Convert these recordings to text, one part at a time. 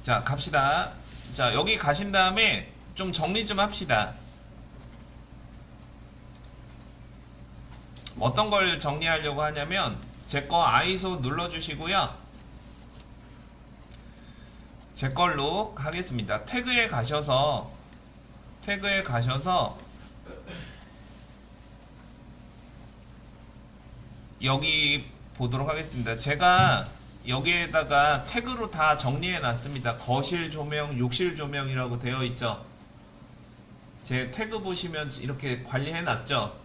자, 갑시다. 자, 여기 가신 다음에 좀 정리 좀 합시다. 어떤 걸 정리하려고 하냐면 제 거 아이소 눌러주시고요. 제 걸로 하겠습니다. 태그에 가셔서 여기 보도록 하겠습니다. 제가 여기에다가 태그로 다 정리해 놨습니다. 거실 조명, 욕실 조명이라고 되어 있죠. 제 태그 보시면 이렇게 관리해 놨죠.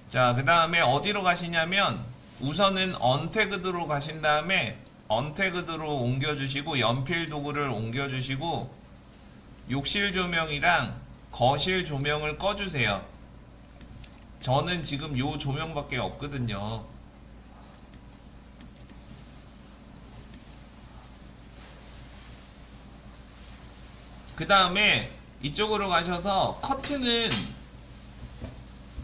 자, 그 다음에 어디로 가시냐면 우선은 언태그드로 가신 다음에 언태그드로 옮겨주시고 연필 도구를 옮겨주시고 욕실 조명이랑 거실 조명을 꺼주세요. 저는 지금 요 조명밖에 없거든요. 그 다음에 이쪽으로 가셔서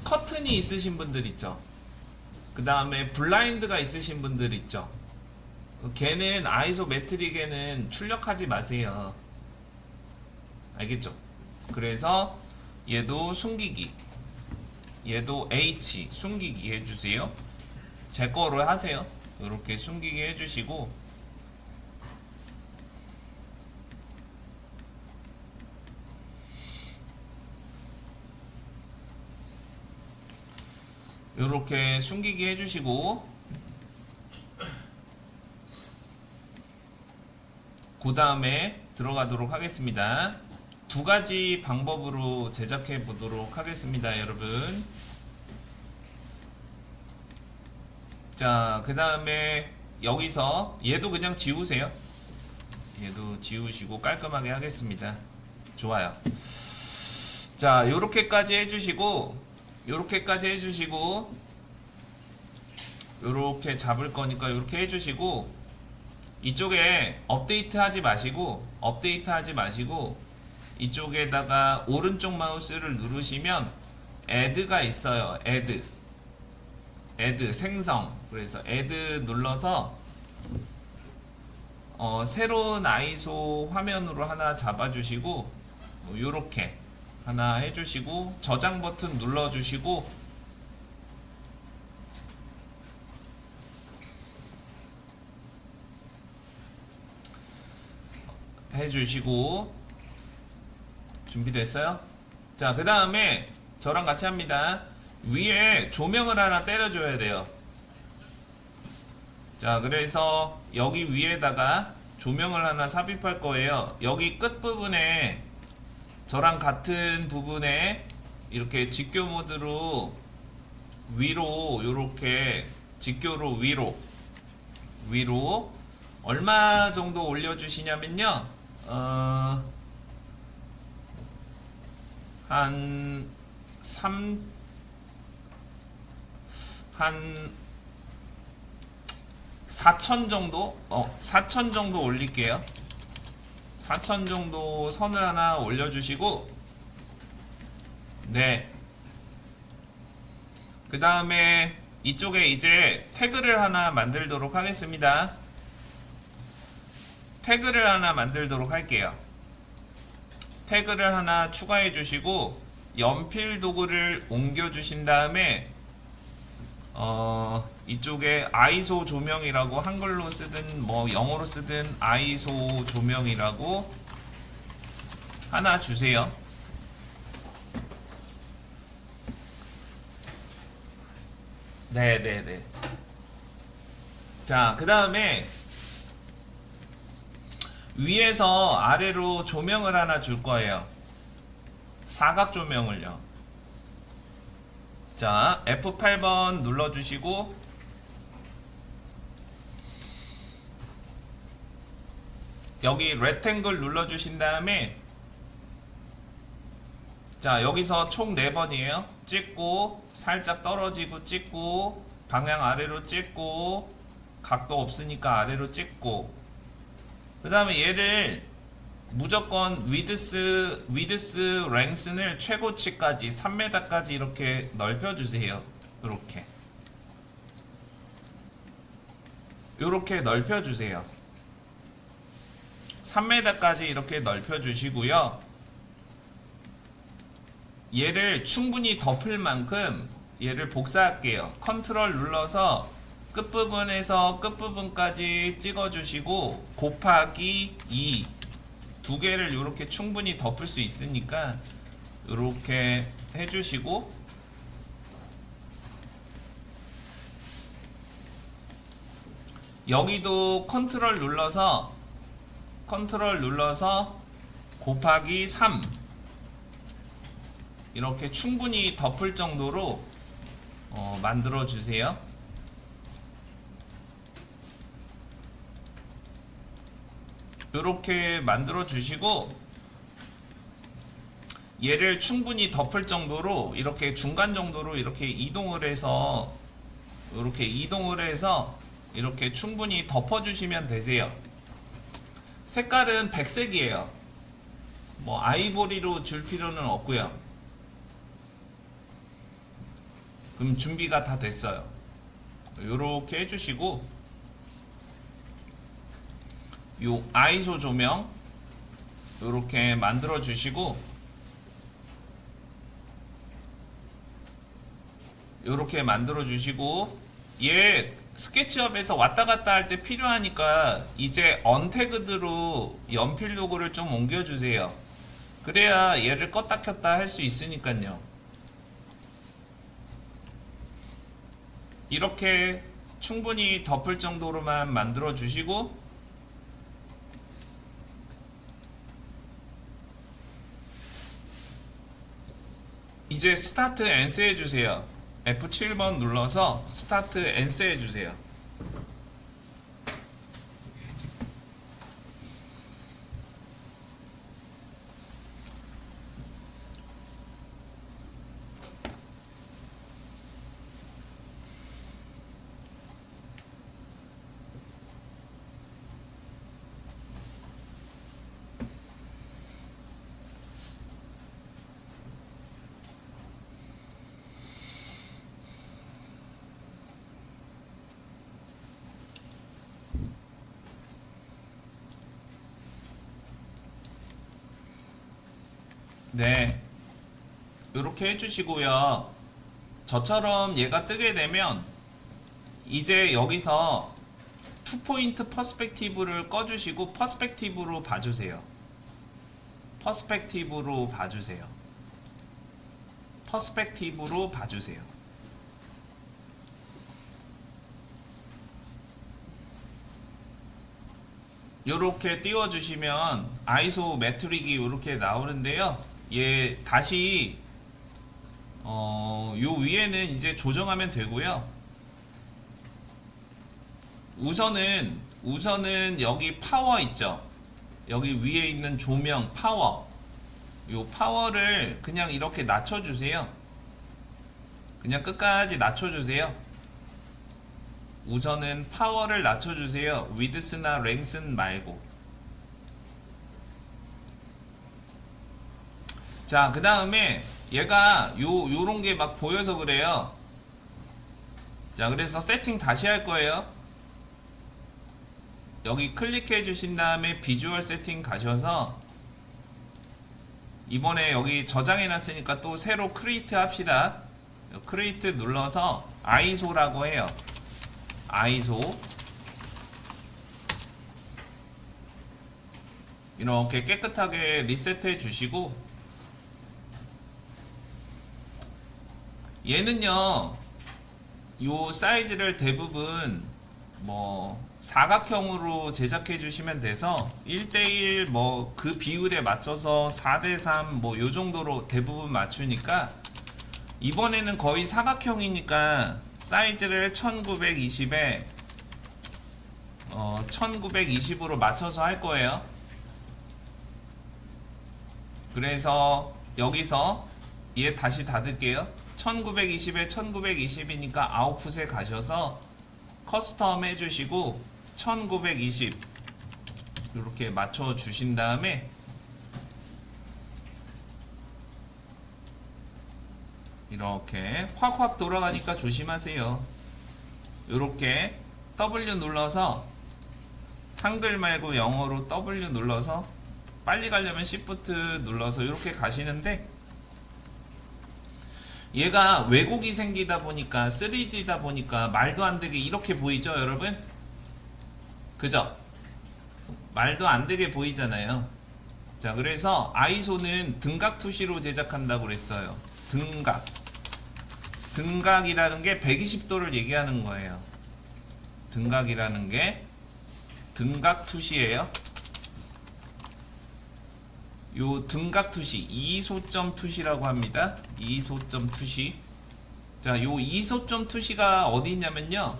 커튼이 있으신 분들 있죠. 그 다음에 블라인드가 있으신 분들 있죠. 걔는 아이소 매트릭에는 출력하지 마세요. 알겠죠? 그래서 얘도 숨기기, 얘도 H 숨기기 해주세요. 제 거로 하세요. 이렇게 숨기기 해주시고 이렇게 숨기기 해주시고 그 다음에 들어가도록 하겠습니다. 두 가지 방법으로 제작해 보도록 하겠습니다, 여러분. 자, 그 다음에 여기서 얘도 그냥 지우세요. 얘도 지우시고 깔끔하게 하겠습니다. 좋아요. 자, 요렇게까지 해주시고 요렇게 잡을 거니까 요렇게 해주시고 이쪽에 업데이트 하지 마시고 이쪽에다가 오른쪽 마우스를 누르시면 add가 있어요. add 생성. 그래서 add 눌러서 새로운 아이소 화면으로 하나 잡아주시고 요렇게 하나 해주시고 저장 버튼 눌러주시고 해주시고 준비됐어요? 자, 그 다음에 저랑 같이 합니다. 위에 조명을 하나 때려줘야 돼요. 자, 그래서 여기 위에다가 조명을 하나 삽입할 거예요. 여기 끝부분에 저랑 같은 부분에 이렇게 직교 모드로 위로 요렇게 직교로 위로 얼마 정도 올려주시냐면요. 한 4천 정도? 4천 정도 올릴게요. 4천 정도 선을 하나 올려주시고, 네. 그 다음에 이쪽에 이제 태그를 하나 만들도록 하겠습니다. 태그를 하나 만들도록 할게요. 태그를 하나 추가해 주시고 연필 도구를 옮겨 주신 다음에 이쪽에 아이소 조명이라고 한글로 쓰든 뭐 영어로 쓰든 아이소 조명이라고 하나 주세요. 네네네. 자, 그 다음에 위에서 아래로 조명을 하나 줄 거예요. 사각 조명을요. 자, F8번 눌러주시고 여기 레탱글 눌러주신 다음에 자, 여기서 총 4번이에요. 찍고 살짝 떨어지고 찍고 방향 아래로 찍고 각도 없으니까 아래로 찍고 그 다음에 얘를 무조건 위드스 랭스를 최고치까지 3m까지 이렇게 넓혀주세요. 요렇게 넓혀주세요. 3m까지 이렇게 넓혀 주시고요. 얘를 충분히 덮을 만큼 얘를 복사할게요. 컨트롤 눌러서 끝부분에서 끝부분까지 찍어주시고 곱하기 2 두 개를 이렇게 충분히 덮을 수 있으니까 이렇게 해주시고, 여기도 컨트롤 눌러서 곱하기 3 이렇게 충분히 덮을 정도로 만들어 주세요. 이렇게 만들어 주시고, 얘를 충분히 덮을 정도로 이렇게 중간 정도로 이렇게 이동을 해서 이렇게 충분히 덮어 주시면 되세요. 색깔은 백색이에요. 뭐 아이보리로 줄 필요는 없고요. 그럼 준비가 다 됐어요. 이렇게 해주시고, 요 아이소 조명 이렇게 만들어 주시고, 얘 스케치업에서 왔다 갔다 할 때 필요하니까 이제 언태그드로 연필 로고를 좀 옮겨 주세요. 그래야 얘를 껐다 켰다 할 수 있으니까요. 이렇게 충분히 덮을 정도로만 만들어 주시고, 이제 스타트 앤스 해주세요. F7번 눌러서 스타트 앤스 해주세요. 네, 이렇게 해주시고요. 저처럼 얘가 뜨게 되면 이제 여기서 투포인트 퍼스펙티브를 꺼주시고 퍼스펙티브로 봐주세요. 요렇게 띄워주시면 아이소 매트릭이 이렇게 나오는데요. 얘 다시 요 위에는 이제 조정하면 되고요. 우선은 여기 파워 있죠. 여기 위에 있는 조명 파워, 요 파워를 그냥 이렇게 낮춰주세요. 그냥 끝까지 낮춰주세요. 우선은 파워를 낮춰주세요. 위드스나 랭슨 말고. 자, 그 다음에 얘가 요런 게 막 보여서 그래요. 자, 그래서 세팅 다시 할 거예요. 여기 클릭해 주신 다음에 비주얼 세팅 가셔서, 이번에 여기 저장해 놨으니까 또 새로 크리에이트 합시다. 크리에이트 눌러서 아이소라고 해요. 아이소 이렇게 깨끗하게 리셋해 주시고, 얘는요 요 사이즈를 대부분 뭐 사각형으로 제작해 주시면 돼서 1대1 뭐 그 비율에 맞춰서 4대3 뭐 요 정도로 대부분 맞추니까, 이번에는 거의 사각형이니까 사이즈를 1920에 1920으로 맞춰서 할 거예요. 그래서 여기서 얘 다시 닫을게요. 1920에 1920이니까 아웃풋에 가셔서 커스텀 해주시고 1920 이렇게 맞춰 주신 다음에, 이렇게 확확 돌아가니까 조심하세요. 이렇게 W 눌러서 한글 말고 영어로 W 눌러서 빨리 가려면 Shift 눌러서 이렇게 가시는데, 얘가 왜곡이 생기다 보니까 3D다 보니까 말도 안 되게 이렇게 보이죠 여러분? 그죠? 말도 안 되게 보이잖아요. 자, 그래서 아이소는 등각 투시로 제작한다고 그랬어요. 등각이라는 게 120도를 얘기하는 거예요. 등각이라는 게 등각 투시예요. 요 등각 투시, 이소점 투시라고 합니다. 이소점 투시. 자, 요 이소점 투시가 어디 있냐면요,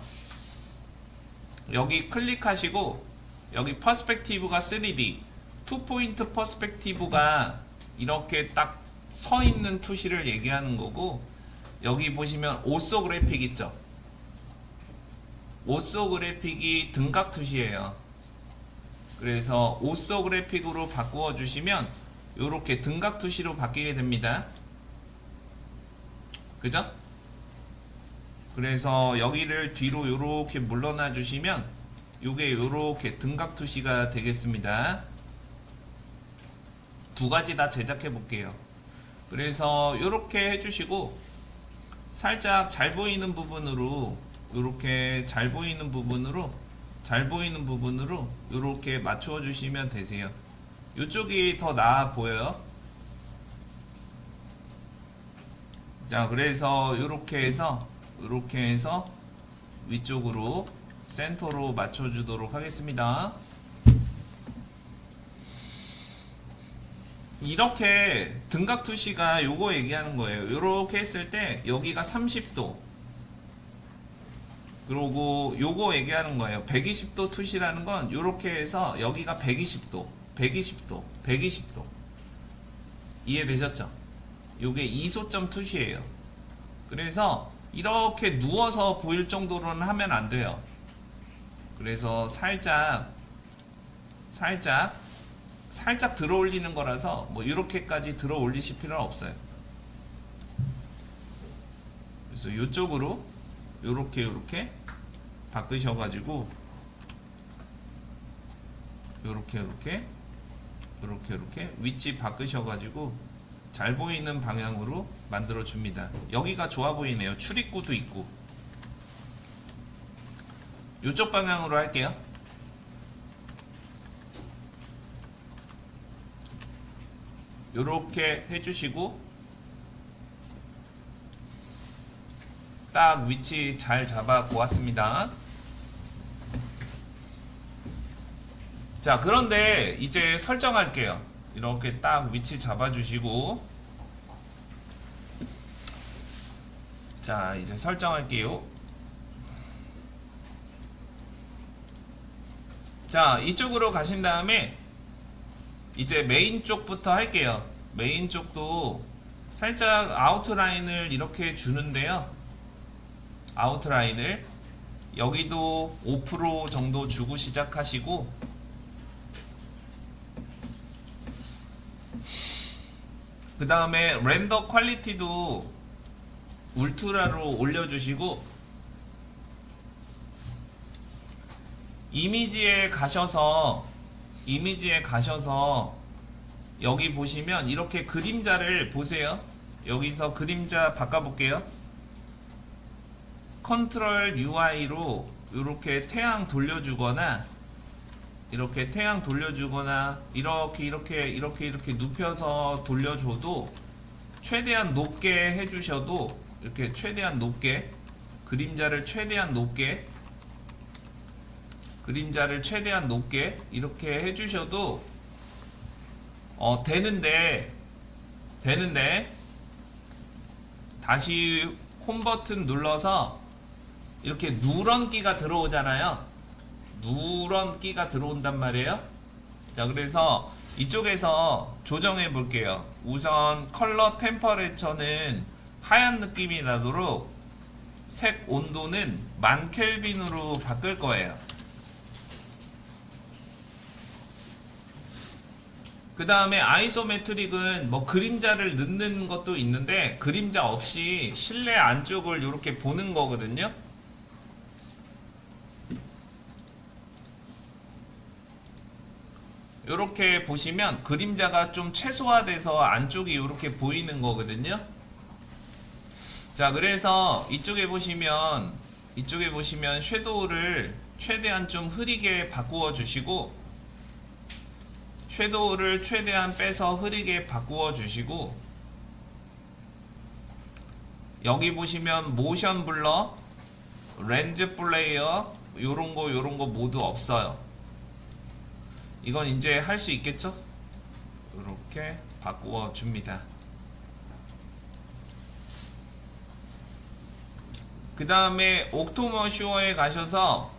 여기 클릭하시고 여기 퍼스펙티브가 3D, 투포인트 퍼스펙티브가 이렇게 딱 서 있는 투시를 얘기하는 거고, 여기 보시면 오소 그래픽 있죠? 오소 그래픽이 등각 투시예요. 그래서 오소 그래픽으로 바꾸어 주시면 요렇게 등각 투시로 바뀌게 됩니다. 그죠? 그래서 여기를 뒤로 요렇게 물러나 주시면 요게 요렇게 등각 투시가 되겠습니다. 두 가지 다 제작해 볼게요. 그래서 요렇게 해주시고, 살짝 잘 보이는 부분으로 요렇게 잘 보이는 부분으로 요렇게 맞춰 주시면 되세요. 요쪽이 더 나아 보여요. 자, 그래서 요렇게 해서 위쪽으로 센터로 맞춰 주도록 하겠습니다. 이렇게 등각 투시가 요거 얘기하는 거예요. 요렇게 했을 때 여기가 30도, 그리고 요거 얘기하는 거예요. 120도 투시라는 건 요렇게 해서 여기가 120도 이해되셨죠? 요게 이소점 투시예요. 그래서 이렇게 누워서 보일 정도로는 하면 안 돼요. 그래서 살짝 들어 올리는 거라서 뭐 이렇게까지 들어 올리실 필요는 없어요. 그래서 이쪽으로 요렇게 바꾸셔가지고 요렇게 위치 바꾸셔가지고 잘 보이는 방향으로 만들어 줍니다. 여기가 좋아 보이네요. 출입구도 있고. 요쪽 방향으로 할게요. 요렇게 해주시고 딱 위치 잘 잡아 보았습니다. 자, 그런데 이제 설정할게요. 이렇게 딱 위치 잡아주시고, 자, 이제 설정할게요. 자, 이쪽으로 가신 다음에 이제 메인 쪽부터 할게요. 메인 쪽도 살짝 아웃라인을 이렇게 주는데요. 아웃라인을 여기도 5% 정도 주고 시작하시고, 그 다음에 렌더 퀄리티도 울트라로 올려주시고, 이미지에 가셔서 여기 보시면 이렇게 그림자를 보세요. 여기서 그림자 바꿔볼게요. 컨트롤 UI로 이렇게 태양 돌려주거나 이렇게 눕혀서 돌려줘도, 최대한 높게 해주셔도, 이렇게 최대한 높게 그림자를 최대한 높게 이렇게 해주셔도 되는데 다시 홈 버튼 눌러서 이렇게 누런기가 들어오잖아요. 누런기가 들어온단 말이에요. 자, 그래서 이쪽에서 조정해 볼게요. 우선 컬러 템퍼레처는 하얀 느낌이 나도록 색 온도는 10,000켈빈으로 바꿀 거예요. 그 다음에 아이소메트릭은 뭐 그림자를 넣는 것도 있는데, 그림자 없이 실내 안쪽을 이렇게 보는 거거든요. 이렇게 보시면 그림자가 좀 최소화돼서 안쪽이 이렇게 보이는 거거든요. 자, 그래서 이쪽에 보시면 섀도우를 최대한 좀 흐리게 바꾸어 주시고, 섀도우를 최대한 빼서 흐리게 바꾸어 주시고, 여기 보시면 모션 블러, 렌즈 플레이어 요런 거 모두 없어요. 이건 이제 할 수 있겠죠? 이렇게 바꾸어 줍니다. 그 다음에 옥토머 슈어에 가셔서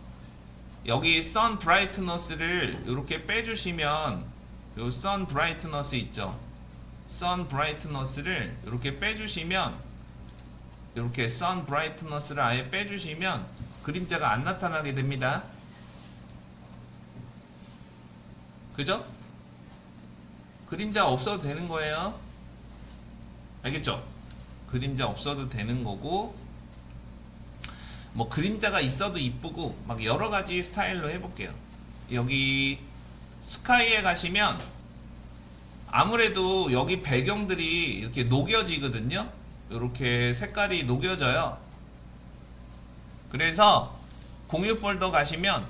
여기 선 브라이트너스를 이렇게 빼주시면, 요 선 브라이트너스 있죠? 선 브라이트너스를 이렇게 빼주시면, 이렇게 선 브라이트너스를 아예 빼주시면 그림자가 안 나타나게 됩니다. 그죠? 그림자 없어도 되는 거예요. 알겠죠? 그림자 없어도 되는 거고, 뭐 그림자가 있어도 이쁘고 막 여러 가지 스타일로 해볼게요. 여기 스카이에 가시면 아무래도 여기 배경들이 이렇게 녹여지거든요. 이렇게 색깔이 녹여져요. 그래서 공유 폴더 가시면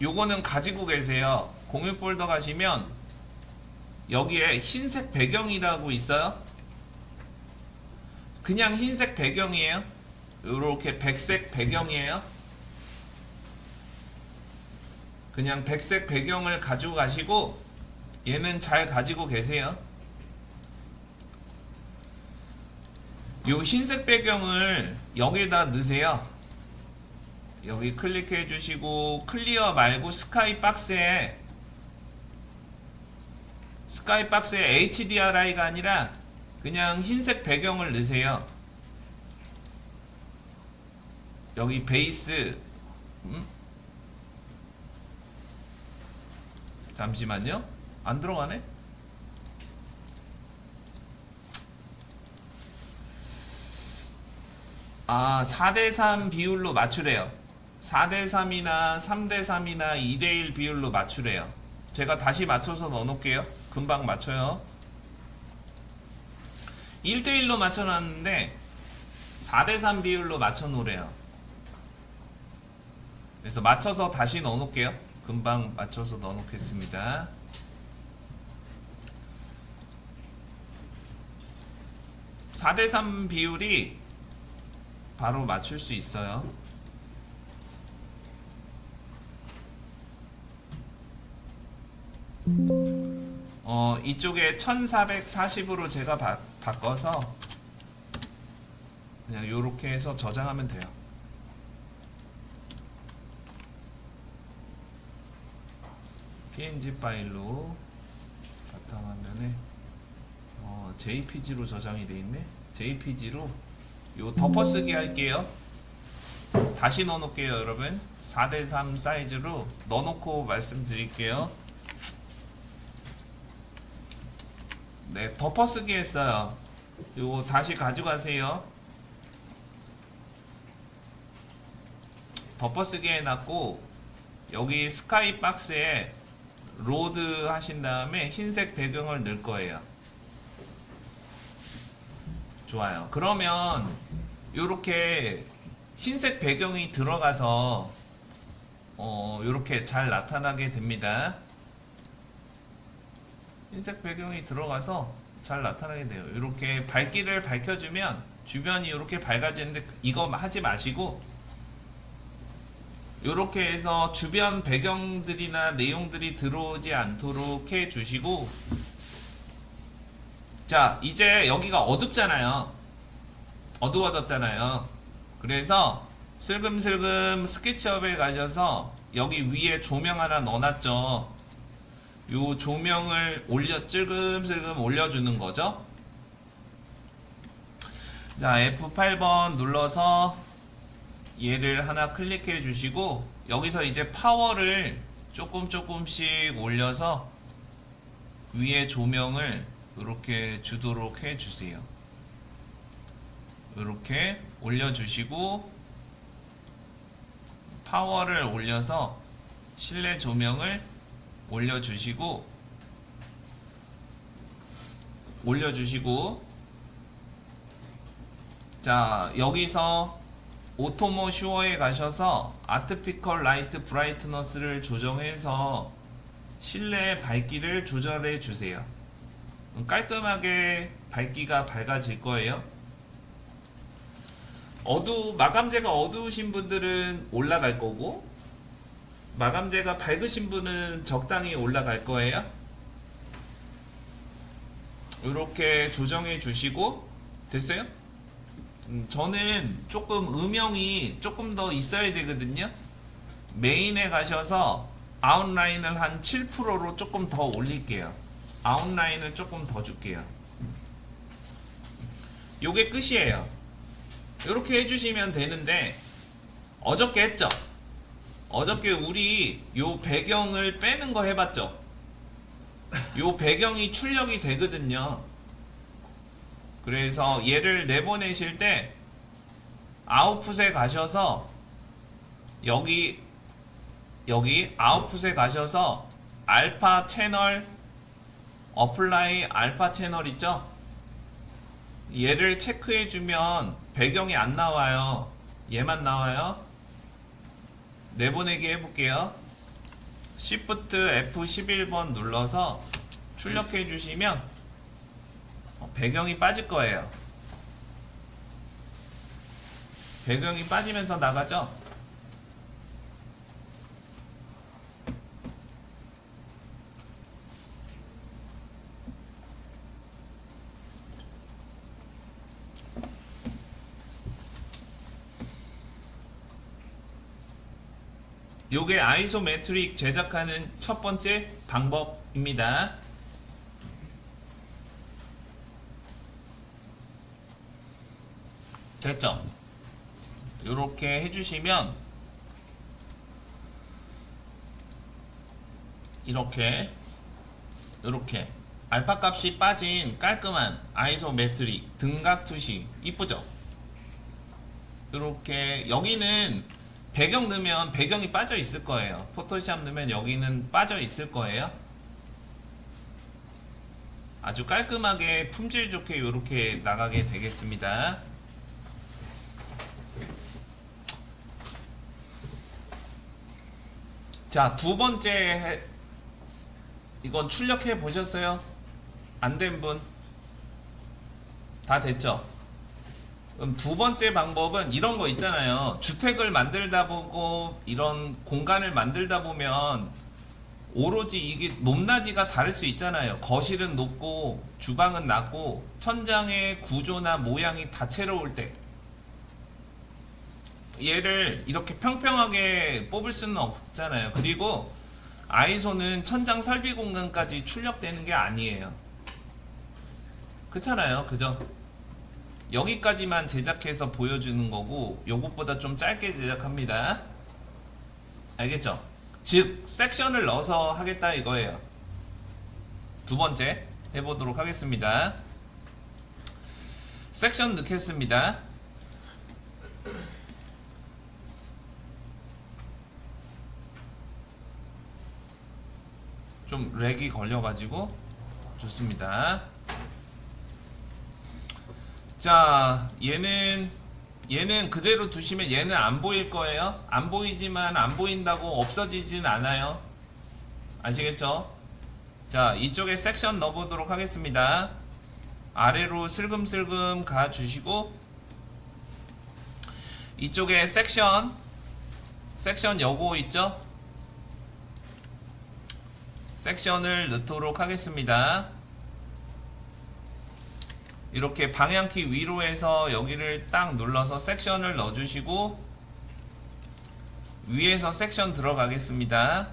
요거는 가지고 계세요. 공유 폴더 가시면 여기에 흰색 배경이라고 있어요. 그냥 흰색 배경이에요. 요렇게 백색 배경이에요. 그냥 백색 배경을 가지고 가시고, 얘는 잘 가지고 계세요. 요 흰색 배경을 여기다 넣으세요. 여기 클릭해 주시고, 클리어 말고 스카이 박스에 HDRI가 아니라 그냥 흰색 배경을 넣으세요. 여기 베이스, 잠시만요. 안 들어가네? 아, 4대3 비율로 맞추래요. 4대3이나 3대3이나 2대1 비율로 맞추래요. 제가 다시 맞춰서 넣어놓을게요. 금방 맞춰요. 1대1로 맞춰놨는데 4대3 비율로 맞춰놓으래요. 그래서 맞춰서 다시 넣어놓을게요. 금방 맞춰서 넣어놓겠습니다. (4대3) 비율이 바로 맞출 수 있어요. 이쪽에 1440으로 제가 바꿔서 그냥 요렇게 해서 저장하면 돼요. png 파일로 바탕화면에 jpg로 저장이 돼 있네. jpg로 요 덮어쓰기 할게요. 다시 넣어놓을게요. 여러분 4대3 사이즈로 넣어놓고 말씀드릴게요. 네, 덮어쓰기 했어요. 요거 다시 가져가세요. 덮어쓰기 해놨고, 여기 스카이 박스에 로드 하신 다음에 흰색 배경을 넣을 거예요. 좋아요. 그러면 요렇게 흰색 배경이 들어가서 요렇게 잘 나타나게 됩니다. 흰색 배경이 들어가서 잘 나타나게 돼요. 이렇게 밝기를 밝혀주면 주변이 이렇게 밝아지는데, 이거 하지 마시고 이렇게 해서 주변 배경들이나 내용들이 들어오지 않도록 해 주시고, 자, 이제 여기가 어둡잖아요. 어두워졌잖아요. 그래서 슬금슬금 스케치업에 가셔서 여기 위에 조명 하나 넣어놨죠. 요 조명을 슬금슬금 올려주는 거죠. 자, F8번 눌러서 얘를 하나 클릭해 주시고, 여기서 이제 파워를 조금씩 올려서 위에 조명을 이렇게 주도록 해 주세요. 이렇게 올려주시고, 파워를 올려서 실내 조명을 올려주시고 자, 여기서 오토모 슈어에 가셔서 아트피컬 라이트 브라이트너스를 조정해서 실내 밝기를 조절해 주세요. 깔끔하게 밝기가 밝아질 거예요. 마감재가 어두우신 분들은 올라갈 거고, 마감재가 밝으신 분은 적당히 올라갈 거예요. 이렇게 조정해 주시고 됐어요? 저는 조금 음영이 조금 더 있어야 되거든요. 메인에 가셔서 아웃라인을 한 7%로 조금 더 올릴게요. 아웃라인을 조금 더 줄게요. 요게 끝이에요. 이렇게 해주시면 되는데, 어저께 했죠? 어저께 우리 요 배경을 빼는 거 해봤죠? 요 배경이 출력이 되거든요. 그래서 얘를 내보내실 때 아웃풋에 가셔서 여기 아웃풋에 가셔서 알파 채널 어플라이 알파 채널 있죠? 얘를 체크해 주면 배경이 안 나와요. 얘만 나와요. 내보내기 해볼게요. Shift F11번 눌러서 출력해 주시면 배경이 빠질 거예요. 배경이 빠지면서 나가죠? 요게 아이소메트릭 제작하는 첫 번째 방법입니다. 됐죠? 요렇게 해주시면 이렇게 알파 값이 빠진 깔끔한 아이소메트릭 등각 투시 이쁘죠? 이렇게 여기는 배경 넣으면 배경이 빠져 있을 거예요. 포토샵 넣으면 여기는 빠져 있을 거예요. 아주 깔끔하게 품질 좋게 이렇게 나가게 되겠습니다. 자, 두 번째 이건 출력해 보셨어요? 안 된 분? 다 됐죠? 그럼 두 번째 방법은 이런 거 있잖아요. 주택을 만들다 보고 이런 공간을 만들다 보면 오로지 이게 높낮이가 다를 수 있잖아요. 거실은 높고 주방은 낮고 천장의 구조나 모양이 다채로울 때 얘를 이렇게 평평하게 뽑을 수는 없잖아요. 그리고 아이소는 천장 설비 공간까지 출력되는 게 아니에요. 그렇잖아요. 그죠? 여기까지만 제작해서 보여주는 거고 요것보다 좀 짧게 제작합니다. 알겠죠? 즉 섹션을 넣어서 하겠다 이거예요. 두 번째 해보도록 하겠습니다. 섹션 넣겠습니다. 좀 렉이 걸려가지고 좋습니다. 자, 얘는 그대로 두시면 얘는 안 보일 거예요. 안 보이지만 안 보인다고 없어지진 않아요. 아시겠죠? 자, 이쪽에 섹션 넣어보도록 하겠습니다. 아래로 슬금슬금 가주시고 이쪽에 섹션 요거 있죠? 섹션을 넣도록 하겠습니다. 이렇게 방향키 위로 해서 여기를 딱 눌러서 섹션을 넣어주시고 위에서 섹션 들어가겠습니다.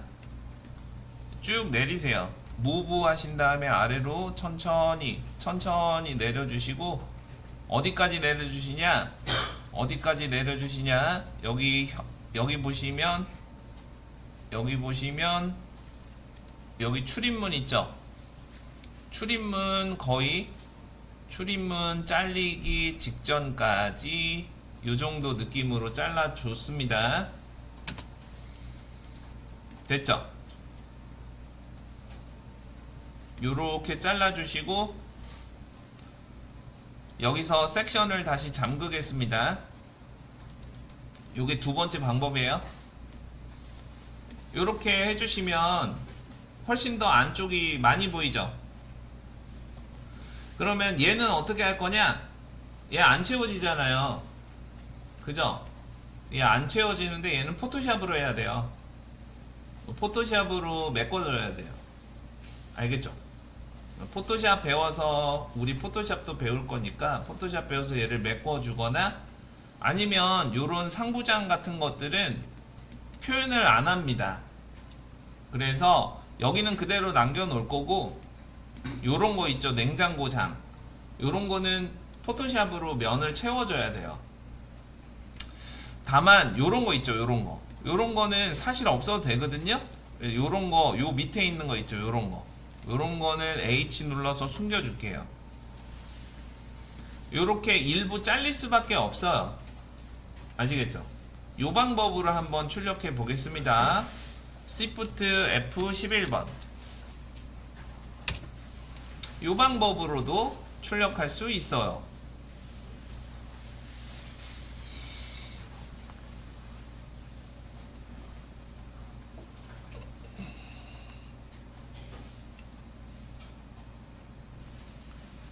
쭉 내리세요. 무브 하신 다음에 아래로 천천히 내려주시고 어디까지 내려주시냐? 여기 보시면 여기 출입문 있죠? 출입문 잘리기 직전까지 요 정도 느낌으로 잘라줬습니다. 됐죠? 요렇게 잘라주시고 여기서 섹션을 다시 잠그겠습니다. 요게 두 번째 방법이에요. 요렇게 해주시면 훨씬 더 안쪽이 많이 보이죠? 그러면 얘는 어떻게 할 거냐? 얘 안 채워지잖아요. 그죠? 얘 안 채워지는데 얘는 포토샵으로 해야 돼요. 포토샵으로 메꿔줘야 돼요. 알겠죠? 포토샵 배워서 우리 포토샵도 배울 거니까 포토샵 배워서 얘를 메꿔주거나 아니면 요런 상부장 같은 것들은 표현을 안 합니다. 그래서 여기는 그대로 남겨 놓을 거고 요런 거 있죠, 냉장고장. 요런 거는 포토샵으로 면을 채워줘야 돼요. 다만 요런 거 있죠, 요런 거는 사실 없어도 되거든요. 요런 거, 요 밑에 있는 거 있죠, 요런 거는 H 눌러서 숨겨줄게요. 요렇게 일부 잘릴 수밖에 없어요. 아시겠죠? 요 방법으로 한번 출력해 보겠습니다. Shift F11번. 요 방법으로도 출력할 수 있어요.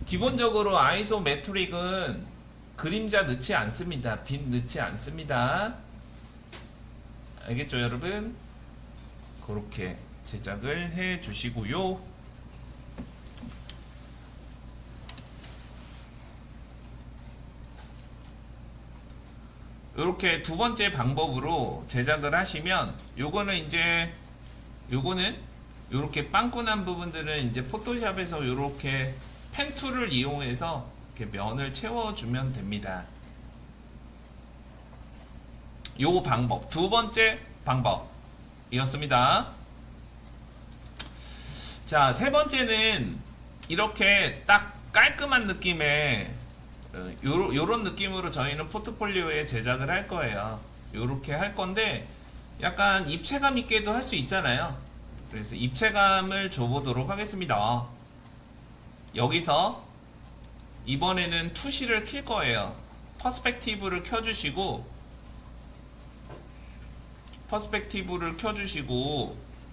기본적으로 아이소메트릭은 그림자 넣지 않습니다. 빛 넣지 않습니다. 알겠죠, 여러분? 그렇게 제작을 해 주시고요. 이렇게 두 번째 방법으로 제작을 하시면 요거는 요렇게 빵꾸난 부분들은 이제 포토샵에서 요렇게 펜 툴을 이용해서 이렇게 면을 채워주면 됩니다. 요 방법, 두 번째 방법이었습니다. 자, 세 번째는 이렇게 딱 깔끔한 느낌의 요런 느낌으로 저희는 포트폴리오에 제작을 할 거예요. 요렇게 할 건데 약간 입체감 있게도 할 수 있잖아요. 그래서 입체감을 줘보도록 하겠습니다. 여기서 이번에는 투시를 킬 거예요. 퍼스펙티브를 켜주시고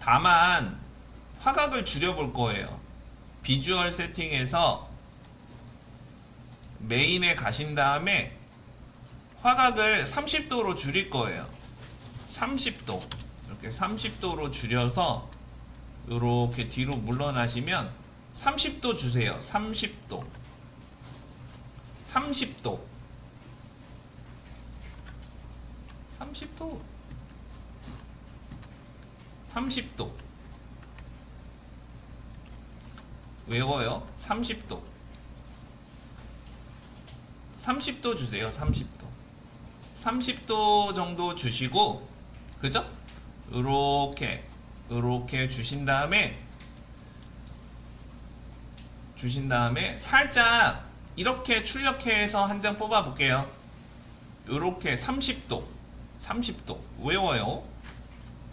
다만 화각을 줄여볼 거예요. 비주얼 세팅에서 메인에 가신 다음에 화각을 30도로 줄일 거예요. 30도. 이렇게 30도로 줄여서 이렇게 뒤로 물러나시면 30도 주세요. 30도. 30도. 30도. 30도. 외워요. 30도. 30도 주세요. 30도. 30도 정도 주시고, 그죠? 요렇게 주신 다음에 살짝 이렇게 출력해서 한 장 뽑아 볼게요. 요렇게 30도 외워요.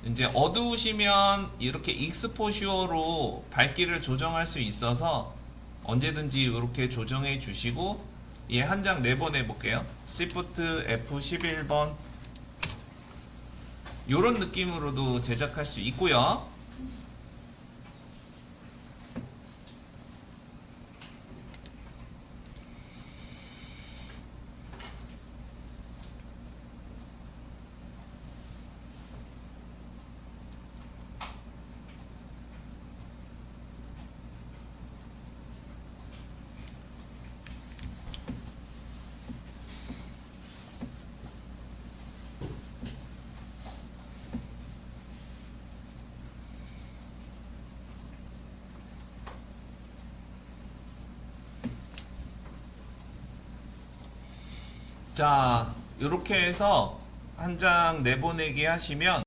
이제 어두우시면 이렇게 익스포슈어로 밝기를 조정할 수 있어서 언제든지 이렇게 조정해 주시고, 얘 한 장 내보내 볼게요. Shift F11번. 요런 느낌으로도 제작할 수 있고요. 자, 이렇게 해서 한 장 내보내기 하시면